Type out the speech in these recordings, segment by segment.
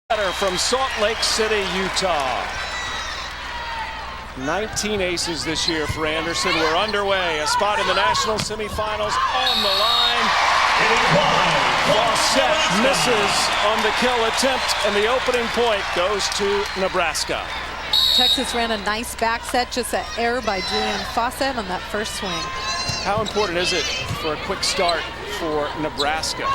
From Salt Lake City, Utah. 19 aces this year for Anderson. We're underway. A spot in the national semifinals on the line. Fawcett misses on the kill attempt, and the opening point goes to Nebraska. Texas ran a nice back set, just an error by Julian Fawcett on that first swing. How important is it for a quick start for Nebraska?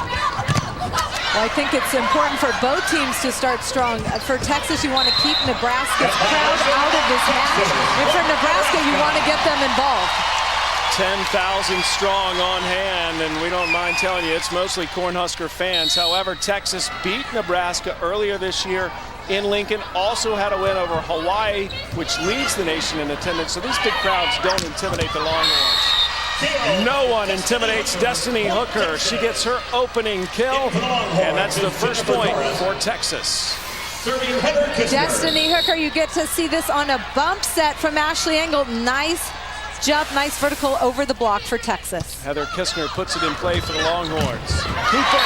Well, I think it's important for both teams to start strong. For Texas, you want to keep Nebraska's crowd out of this match. And for Nebraska, you want to get them involved. 10,000 strong on hand, and we don't mind telling you it's mostly Cornhusker fans. However, Texas beat Nebraska earlier this year in Lincoln. Also had a win over Hawaii, which leads the nation in attendance. So these big crowds don't intimidate the Longhorns. No one intimidates Destiny Hooker. She gets her opening kill, and that's the first point for Texas. Destiny Hooker, you get to see this on a bump set from Ashley Engel. Nice jump, nice vertical over the block for Texas. Heather Kistner puts it in play for the Longhorns. Cooper.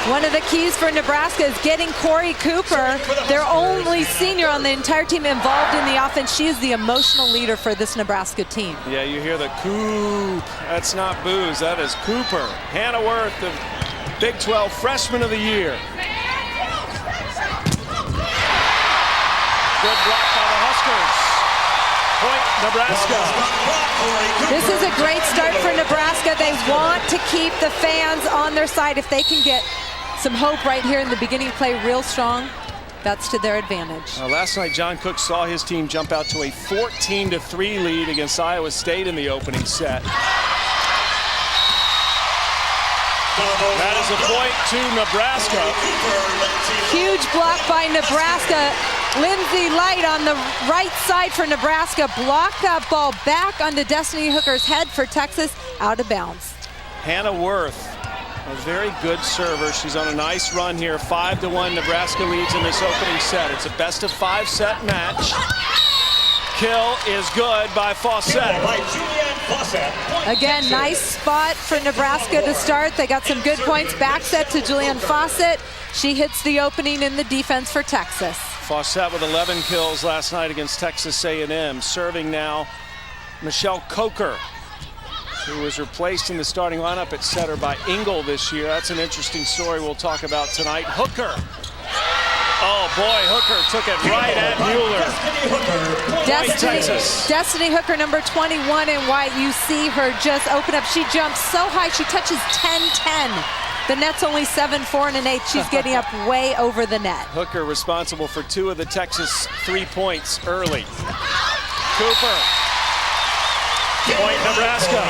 One of the keys for Nebraska is getting Corey Cooper, their only senior on the entire team, involved in the offense. She is the emotional leader for this Nebraska team. Yeah, you hear the Coop. That's not booze, that is Cooper. Hannah Worth, the Big 12 Freshman of the Year. Good block by the Huskers. Point, Nebraska. This is a great start for Nebraska. They want to keep the fans on their side. If they can get some hope right here in the beginning, play real strong, that's to their advantage. Last night, John Cook saw his team jump out to a 14-3 lead against Iowa State in the opening set. That is a point to Nebraska. Huge block by Nebraska. Lindsay Light on the right side for Nebraska. Block that ball back onto Destiny Hooker's head for Texas, out of bounds. Hannah Worth, a very good server. She's on a nice run here. 5-1 Nebraska leads in this opening set. It's a best-of-5 set match. Kill is good by Fawcett. Again, nice spot for Nebraska to start. They got some good points. Back set to Julian Fawcett. She hits the opening in the defense for Texas. Fawcett with 11 kills last night against Texas A&M. Serving now, Michelle Coker, who was replaced in the starting lineup at setter by Engel this year. That's an interesting story we'll talk about tonight. Hooker. Oh boy, Hooker took it right at Mueller. Destiny Hooker, number 21 in white. You see her just open up. She jumps so high, she touches 10-10. The net's only 7-4 1/8. She's getting up way over the net. Hooker responsible for 2 of the Texas 3 points early. Cooper. Point, Nebraska.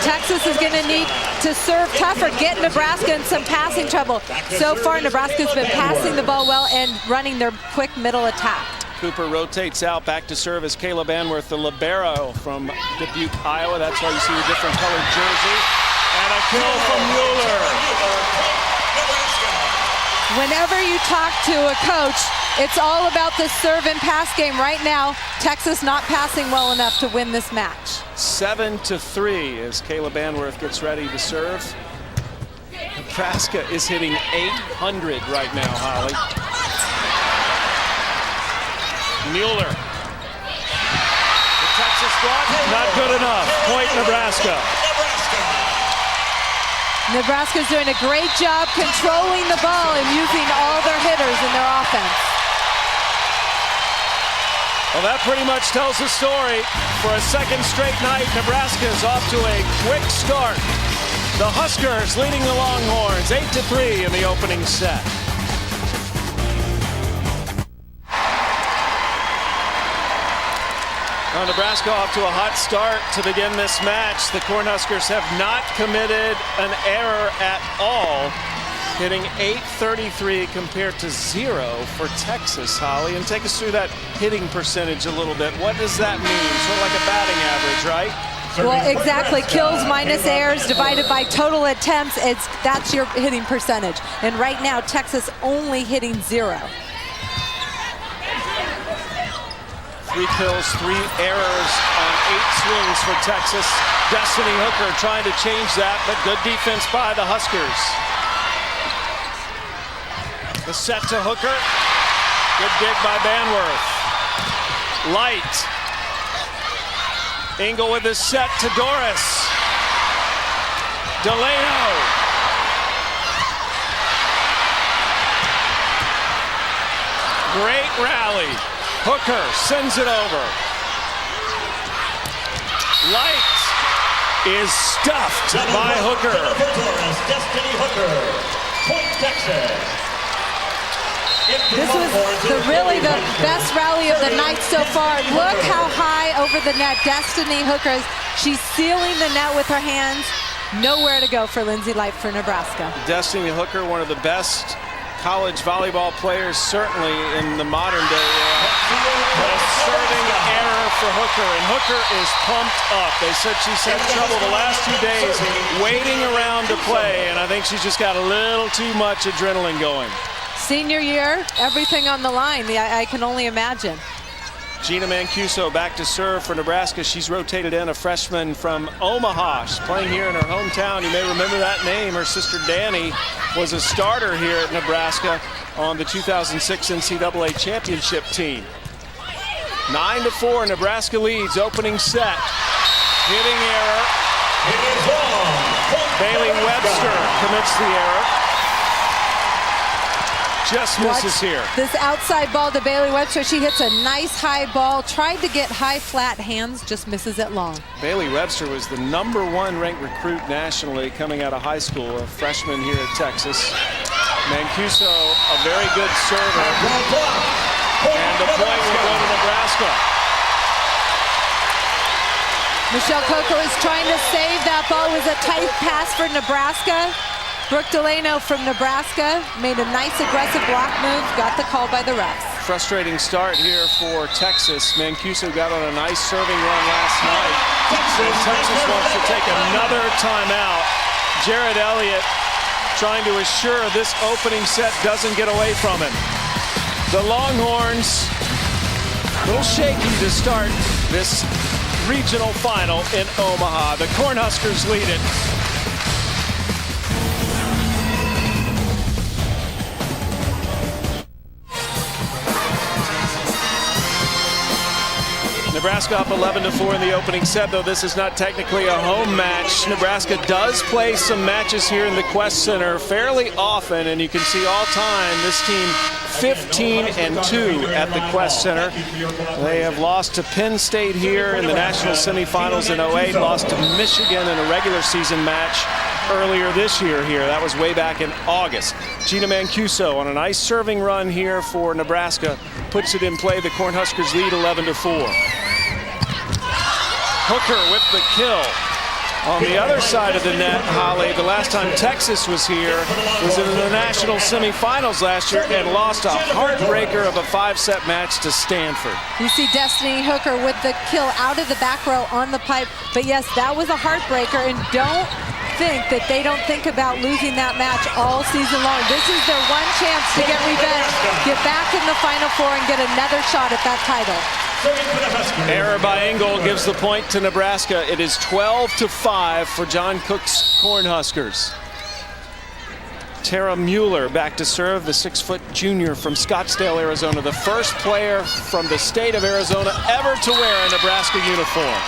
Texas is going to need to serve tougher, get Nebraska in some passing trouble. So far, Nebraska's been passing the ball well and running their quick middle attack. Cooper rotates out, back to serve as Caleb Anworth, the libero from Dubuque, Iowa. That's why you see the different colored jersey. And a kill from Mueller. Whenever you talk to a coach, it's all about the serve and pass game. Right now, Texas not passing well enough to win this match. 7-3 as Caleb Anworth gets ready to serve. Nebraska is hitting 800 right now, Holly. Mueller. The Texas block, not good enough. Point, Nebraska. Nebraska's doing a great job controlling the ball and using all their hitters in their offense. Well, that pretty much tells the story. For a second straight night, Nebraska is off to a quick start. The Huskers leading the Longhorns 8-3 in the opening set. Well, Nebraska off to a hot start to begin this match. The Cornhuskers have not committed an error at all, hitting .833 compared to 0 for Texas, Holly. And take us through that hitting percentage a little bit. What does that mean? Sort of like a batting average, right? Well, exactly. Kills minus errors divided by total attempts. That's your hitting percentage. And right now, Texas only hitting 0. 3 kills, 3 errors on 8 swings for Texas. Destiny Hooker trying to change that, but good defense by the Huskers. The set to Hooker. Good dig by Banworth. Light. Engel with the set to Doris. Delano. Great rally. Hooker sends it over. Light is stuffed by Hooker. Destiny Hooker. Point Texas. This was really the best rally of the night so far. Look how high over the net Destiny Hooker is. She's sealing the net with her hands. Nowhere to go for Lindsay Light for Nebraska. Destiny Hooker, one of the best college volleyball players, certainly in the modern day era. But a serving error for Hooker, and Hooker is pumped up. They said she's had trouble the last 2 days waiting around to play, and I think she's just got a little too much adrenaline going. Senior year, everything on the line. I can only imagine. Gina Mancuso back to serve for Nebraska. She's rotated in, a freshman from Omaha. She's playing here in her hometown. You may remember that name. Her sister Danny was a starter here at Nebraska on the 2006 NCAA championship team. 9-4, Nebraska leads, opening set. Hitting error. Bailey Webster commits the error. Just misses here. This outside ball to Bailey Webster. She hits a nice high ball. Tried to get high flat hands, just misses it long. Bailey Webster was the #1 ranked recruit nationally coming out of high school, a freshman here at Texas. Mancuso, a very good server. And the point will go to Nebraska. Michelle Coco is trying to save that ball. It was a tight pass for Nebraska. Brooke Delano from Nebraska made a nice aggressive block move, got the call by the refs. Frustrating start here for Texas. Mancuso got on a nice serving run last night. So Texas wants to take another timeout. Jared Elliott trying to assure this opening set doesn't get away from him. The Longhorns, a little shaky to start this regional final in Omaha. The Cornhuskers lead it. Nebraska up 11-4 in the opening set, though this is not technically a home match. Nebraska does play some matches here in the Quest Center fairly often, and you can see all time this team 15-2 at the Quest Center. They have lost to Penn State here in the national semifinals in 08, lost to Michigan in a regular season match earlier this year here. That was way back in August. Gina Mancuso on a nice serving run here for Nebraska puts it in play. The Cornhuskers lead 11-4. Hooker with the kill. On the other side of the net, Holly, the last time Texas was here was in the national semifinals last year and lost a heartbreaker of a 5-set match to Stanford. You see Destiny Hooker with the kill out of the back row on the pipe. But yes, that was a heartbreaker, and don't think that they don't think about losing that match all season long. This is their one chance to get revenge, get back in the Final Four, and get another shot at that title. Error by Engel gives the point to Nebraska. It is 12-5 for John Cook's Cornhuskers. Tara Mueller back to serve, the 6-foot junior from Scottsdale, Arizona, the first player from the state of Arizona ever to wear a Nebraska uniform.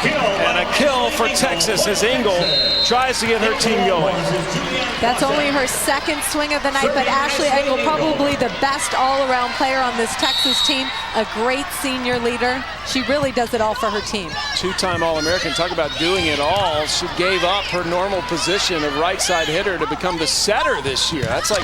And a kill for Texas as Engel tries to get her team going. That's only her second swing of the night, but Ashley Engel, probably the best all-around player on this Texas team, a great senior leader. She really does it all for her team. Two-time All-American, talk about doing it all. She gave up her normal position of right side hitter to become the setter this year. That's like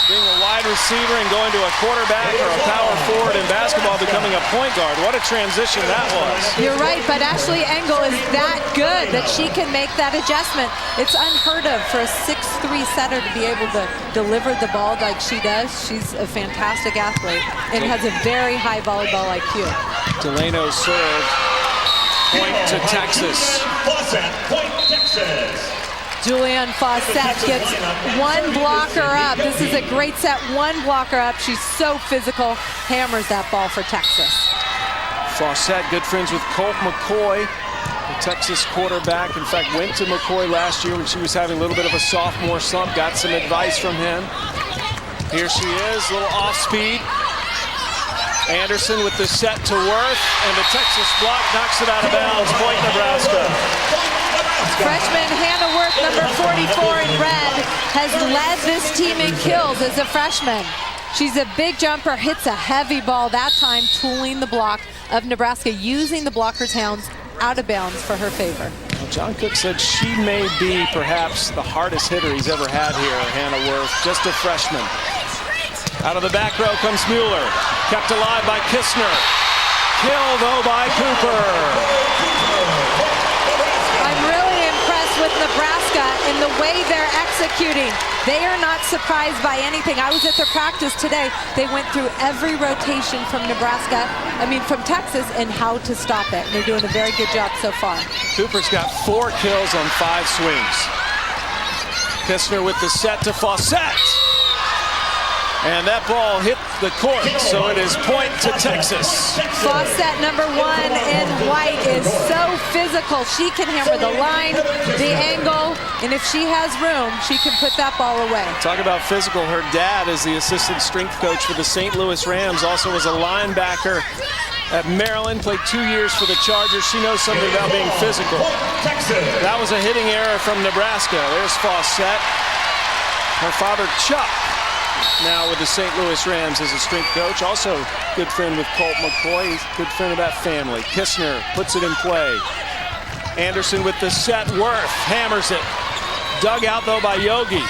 being a wide receiver and going to a quarterback or a power forward in basketball, becoming a point guard. What a transition that was. You're right, but Ashley Engel is that good that she can make that adjustment. It's unheard of for a 6'3" setter to be able to deliver the ball like she does. She's a fantastic athlete and has a very high volleyball IQ. Delano served. Point to Texas. Point Texas. Julianne Fawcett gets one blocker up. This is a great set, one blocker up. She's so physical, hammers that ball for Texas. Fawcett, good friends with Colt McCoy, the Texas quarterback. In fact, went to McCoy last year when she was having a little bit of a sophomore slump. Got some advice from him. Here she is, a little off speed. Anderson with the set to Worth, and the Texas block knocks it out of bounds. Point Nebraska. Freshman Hannah Worth, number 44 in red, has led this team in kills as a freshman. She's a big jumper, hits a heavy ball, that time tooling the block of Nebraska, using the blocker's hands out of bounds for her favor. Well, John Cook said she may be perhaps the hardest hitter he's ever had here, Hannah Worth, just a freshman. Out of the back row comes Mueller, kept alive by Kistner, killed though by Cooper. I'm really impressed with Nebraska in the way they're executing. They are not surprised by anything. I was at their practice today. They went through every rotation from from Texas, and how to stop it. They're doing a very good job so far. Cooper's got 4 kills on 5 swings. Kistner with the set to Fawcett. And that ball hit the court, so it is point to Texas. Fawcett, number 1 in white, is so physical. She can hammer the line, the angle, and if she has room, she can put that ball away. Talk about physical. Her dad is the assistant strength coach for the St. Louis Rams, also was a linebacker at Maryland, played 2 years for the Chargers. She knows something about being physical. That was a hitting error from Nebraska. There's Fawcett. Her father, Chuck, now with the St. Louis Rams as a strength coach. Also good friend with Colt McCoy. He's a good friend of that family. Kistner puts it in play. Anderson with the set. Worth hammers it. Dug out though by Yogi.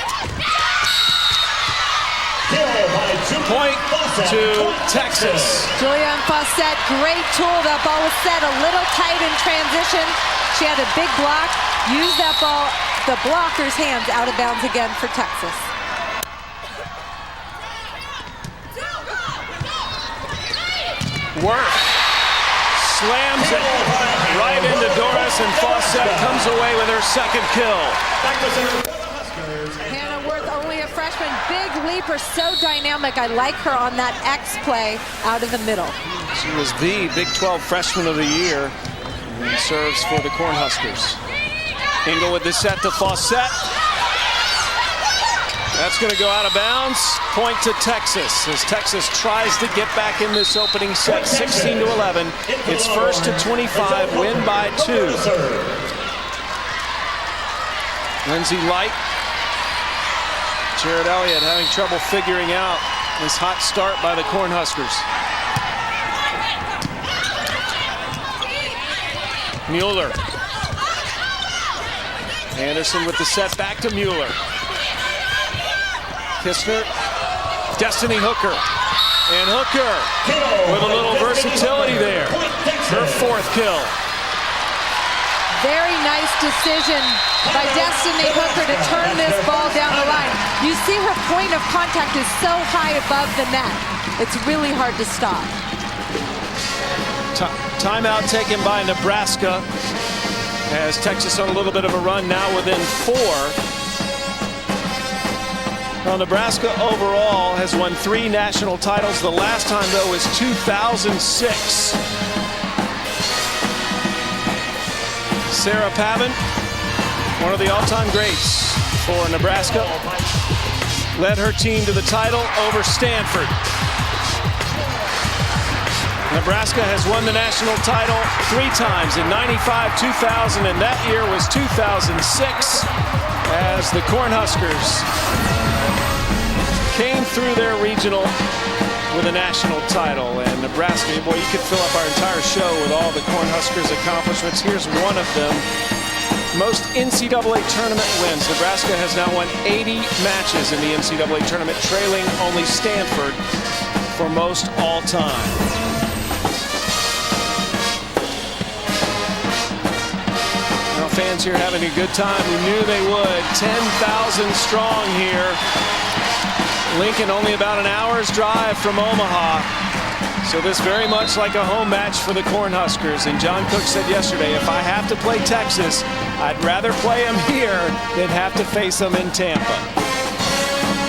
Point to Texas. Julianne Fawcett, great tool. That ball was set a little tight in transition. She had a big block. Used that ball, the blocker's hands, out of bounds again for Texas. Worth slams it right into Doris, and Fawcett comes away with her 2nd kill. Hannah Worth, only a freshman, big leaper, so dynamic. I like her on that X play out of the middle. She was the Big 12 Freshman of the Year and serves for the Cornhuskers. Engel with the set to Fawcett. That's going to go out of bounds. Point to Texas as Texas tries to get back in this opening set. 16-11. It's 1st to 25. Win by 2. Lindsay Light. Jared Elliott having trouble figuring out this hot start by the Cornhuskers. Mueller. Anderson with the set back to Mueller. Kistner, Destiny Hooker, and Hooker with a little versatility there. Her 4th kill. Very nice decision by Destiny Hooker to turn this ball down the line. You see her point of contact is so high above the net. It's really hard to stop. Timeout taken by Nebraska as Texas on a little bit of a run now within 4. Well, Nebraska overall has won 3 national titles. The last time, though, was 2006. Sarah Pavin, one of the all-time greats for Nebraska, led her team to the title over Stanford. Nebraska has won the national title 3 times, in 95, 2000, and that year was 2006, as the Cornhuskers came through their regional with a national title. And Nebraska, boy, you could fill up our entire show with all the Cornhuskers' accomplishments. Here's one of them. Most NCAA tournament wins. Nebraska has now won 80 matches in the NCAA tournament, trailing only Stanford for most all time. Now fans here having a good time. We knew they would. 10,000 strong here. Lincoln only about an hour's drive from Omaha. So this very much like a home match for the Cornhuskers. And John Cook said yesterday, if I have to play Texas, I'd rather play them here than have to face them in Tampa.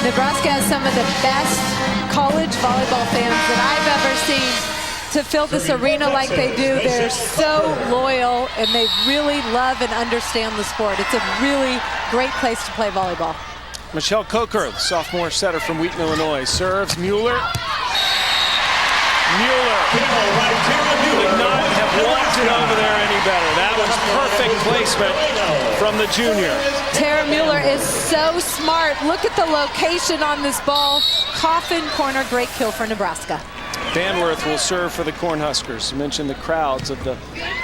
Nebraska has some of the best college volleyball fans that I've ever seen. To to fill this arena like they do. They're so loyal, and they really love and understand the sport. It's a really great place to play volleyball. Michelle Coker, the sophomore setter from Wheaton, Illinois, serves. Mueller. Mueller would not have wanted it over there any better. That was perfect placement from the junior. Tara Mueller is so smart. Look at the location on this ball. Coffin corner, great kill for Nebraska. Banworth will serve for the Cornhuskers. You mentioned the crowds of the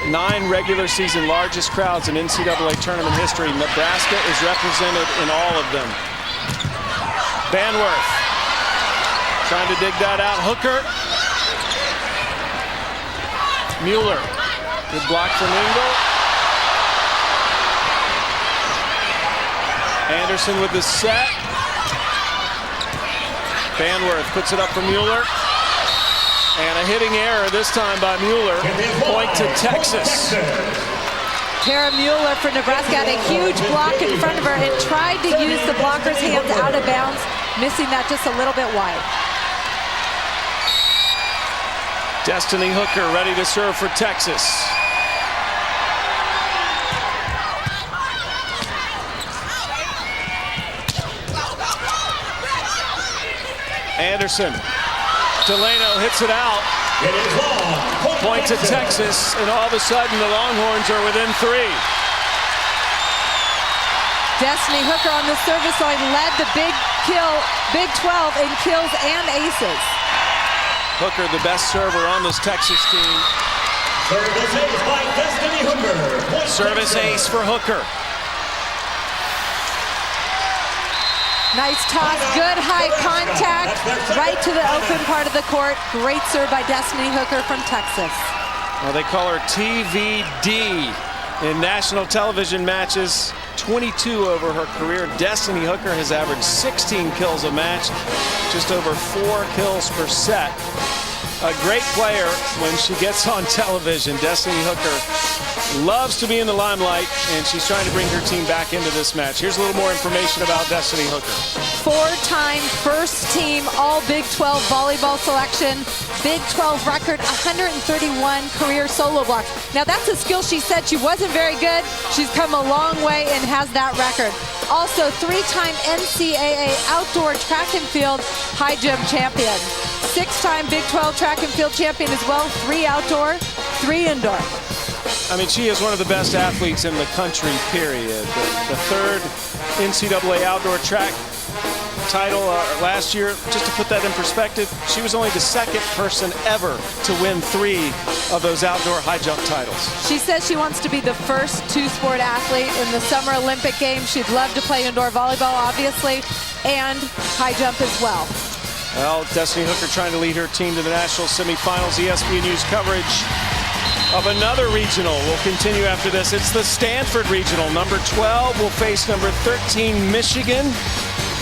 9 regular season largest crowds in NCAA tournament history. Nebraska is represented in all of them. Banworth trying to dig that out. Hooker. Mueller. Good block from Engel. Anderson with the set. Banworth puts it up for Mueller. And a hitting error this time by Mueller. Point to Texas. Tara Mueller for Nebraska had a huge block in front of her and tried to use the blocker's hands out of bounds, missing that just a little bit wide. Destiny Hooker ready to serve for Texas. Anderson. Delano hits it out. Point to Texas, and all of a sudden the Longhorns are within 3. Destiny Hooker on the service line led the Big 12 in kills and aces. Hooker, the best server on this Texas team. Service ace by Destiny Hooker. Service ace for Hooker. Nice toss, good high contact, right to the open part of the court. Great serve by Destiny Hooker from Texas. Well, they call her TVD in national television matches. 22 over her career. Destiny Hooker has averaged 16 kills a match, just over 4 kills per set. A great player when she gets on television. Destiny Hooker loves to be in the limelight, and she's trying to bring her team back into this match. Here's a little more information about Destiny Hooker. 4-time first team all Big 12 volleyball selection. Big 12 record, 131 career solo blocks. Now that's a skill she said she wasn't very good. She's come a long way and has that record. Also 3-time NCAA outdoor track and field high jump champion. 6-time Big 12 track and field champion as well. 3 outdoor, 3 indoor. I mean, she is one of the best athletes in the country, period. The 3rd NCAA outdoor track title last year. Just to put that in perspective, she was only the 2nd person ever to win 3 of those outdoor high jump titles. She says she wants to be the first 2-sport athlete in the Summer Olympic Games. She'd love to play indoor volleyball, obviously, and high jump as well. Well, Destiny Hooker trying to lead her team to the national semifinals. ESPNU's coverage of another regional will continue after this. It's the Stanford Regional. Number 12 will face number 13 Michigan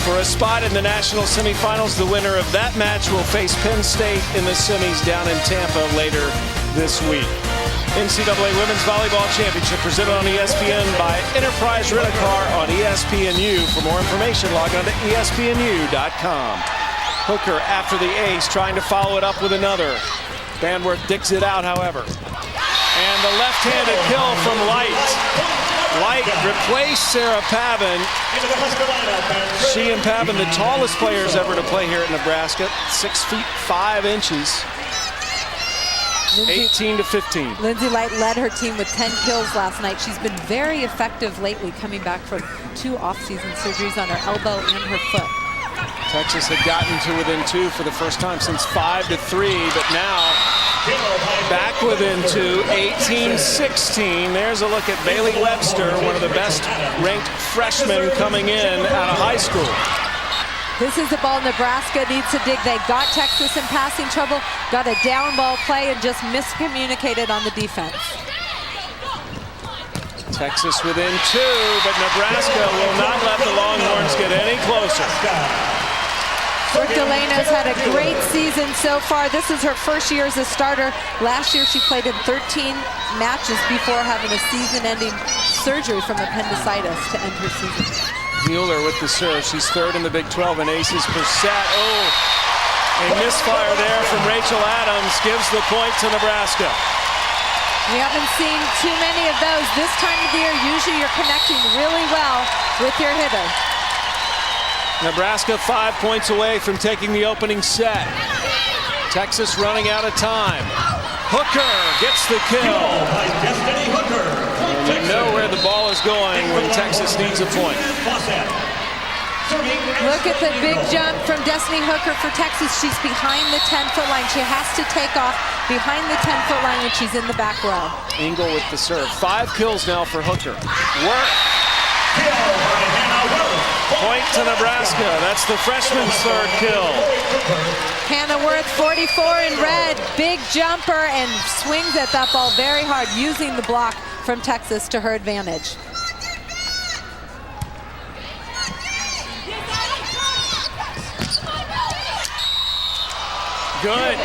for a spot in the national semifinals. The winner of that match will face Penn State in the semis down in Tampa later this week. NCAA Women's Volleyball Championship presented on ESPN by Enterprise Rent-A-Car on ESPNU. For more information, log on to ESPNU.com. Hooker after the ace, trying to follow it up with another. Banworth digs it out, however. And the left-handed kill from Light. Light replaced Sarah Pavin. She and Pavin, the tallest players ever to play here at Nebraska. 6 feet 5 inches. 18 to 15. Lindsay Light led her team with 10 kills last night. She's been very effective lately, coming back from 2 off-season surgeries on her elbow and her foot. Texas had gotten to within 2 for the first time since 5 to 3, but now back within 2, 18-16. There's a look at Bailey Webster, one of the best ranked freshmen coming in out of high school. This is the ball Nebraska needs to dig. They got Texas in passing trouble, got a down ball play, and just miscommunicated on the defense. Texas within 2, but Nebraska will not let the Longhorns get any closer. Brooke Delano's had a great season so far. This is her first year as a starter. Last year she played in 13 matches before having a season-ending surgery from appendicitis to end her season. Mueller with the serve. She's 3rd in the Big 12 in aces per set. Oh, A misfire there from Rachel Adams gives the point to Nebraska. We haven't seen too many of those this time of the year. Usually you're connecting really well with your hitter. Nebraska 5 points away from taking the opening set. Texas running out of time. Hooker gets the kill. We know where the ball is going when Texas needs a point. Look at the big jump from Destiny Hooker for Texas. She's behind the 10-foot line. She has to take off behind the 10-foot line when she's in the back row. Engel with the serve. 5 kills now for Hooker. Work. Point to Nebraska. That's the freshman's third kill. Hannah Worth, 44 in red. Big jumper and swings at that ball very hard, using the block from Texas to her advantage. Good.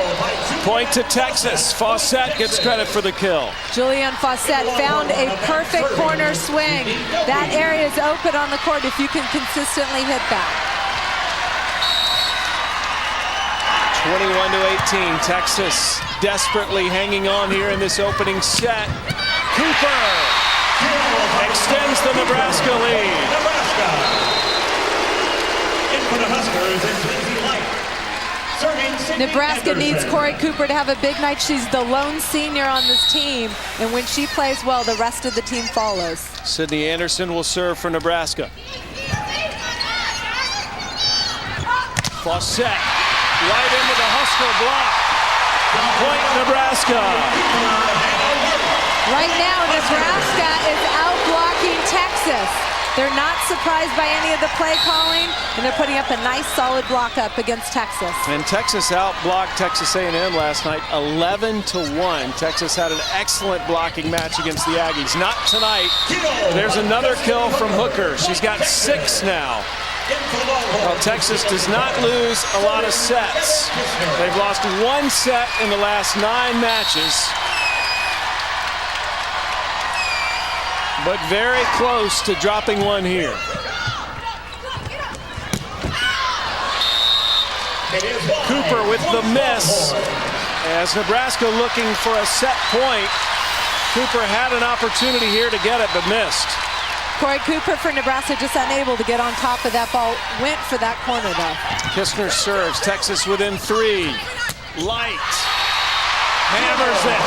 Point to Texas. Fawcett gets credit for the kill. Julianne Fawcett found a perfect corner swing. That area is open on the court if you can consistently hit that. 21-18. Texas desperately hanging on here in this opening set. Cooper extends the Nebraska lead. In for the Huskers is Lindsay Light. Nebraska needs Corey Cooper to have a big night. She's the lone senior on this team, and when she plays well, the rest of the team follows. Sydney Anderson will serve for Nebraska. Fawcett right into the Husker block. Point Nebraska. Right now, Nebraska is out-blocking Texas. They're not surprised by any of the play calling, and they're putting up a nice, solid block up against Texas. And Texas outblocked Texas A&M last night, 11-1. Texas had an excellent blocking match against the Aggies. Not tonight. There's another kill from Hooker. She's got 6 now. Well, Texas does not lose a lot of sets. They've lost 1 set in the last 9 matches. But very close to dropping one here. Cooper with the miss. As Nebraska looking for a set point. Cooper had an opportunity here to get it, but missed. Corey Cooper for Nebraska just unable to get on top of that ball. Went for that corner, though. Kistner serves. Texas within 3. Light hammers it.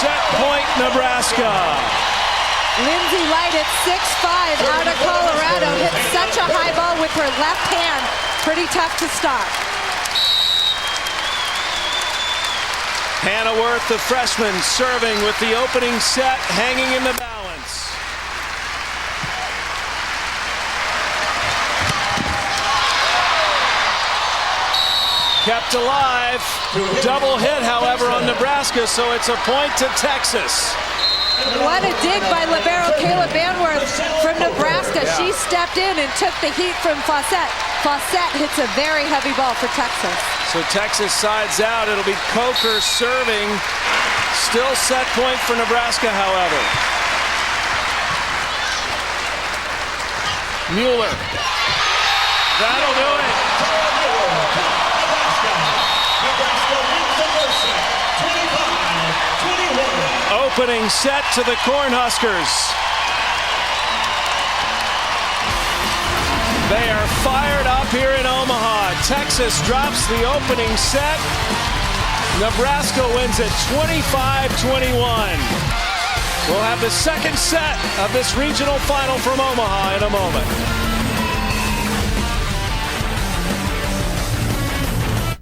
Set point, Nebraska. Lindsay Light at 6'5" out of Colorado hit such a high ball with her left hand. Pretty tough to stop. Hannah Worth, the freshman, serving with the opening set, hanging in the balance. Kept alive. Double hit, however, on Nebraska, so it's a point to Texas. What a dig by libero Kayla Banworth from Nebraska. She stepped in and took the heat from Fawcett. Fawcett hits a very heavy ball for Texas. So Texas sides out. It'll be Coker serving. Still set point for Nebraska, however. Mueller. That'll do it. Opening set to the Cornhuskers. They are fired up here in Omaha. Texas drops the opening set. Nebraska wins it 25-21. We'll have the second set of this regional final from Omaha in a moment.